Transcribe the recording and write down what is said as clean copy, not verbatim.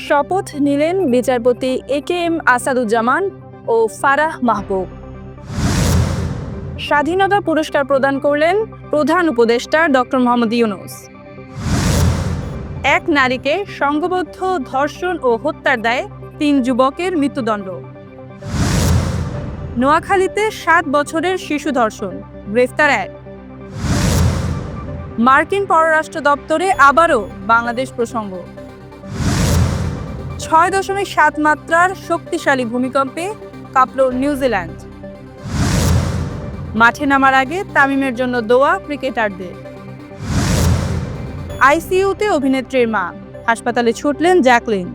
শপথ নিলেন বিচারপতি এ.কে.এম আসাদুজ্জামান ও ফারাহ মাহবুব। স্বাধীনতা পুরস্কার প্রদান করলেন প্রধান উপদেষ্টা ডক্টর মোহাম্মদ ইউনূস। এক নারীকে সংঘবদ্ধ ধর্ষণ ও হত্যার দায়ে ৩ যুবকের মৃত্যুদণ্ড। নোয়াখালীতে ৭ বছরের শিশু ধর্ষণ, গ্রেফতার ১। মার্কিন পররাষ্ট্র দপ্তরে আবারও বাংলাদেশ প্রসঙ্গ। ৬.৭ মাত্রার শক্তিশালী ভূমিকম্পে কাঁপল নিউজিল্যান্ড। মাঠে নামার আগে তামিমের জন্য দোয়া ক্রিকেটারদের। আইসিইউতে অভিনেত্রীর মা, হাসপাতালে ছুটলেন জ্যাকলিন।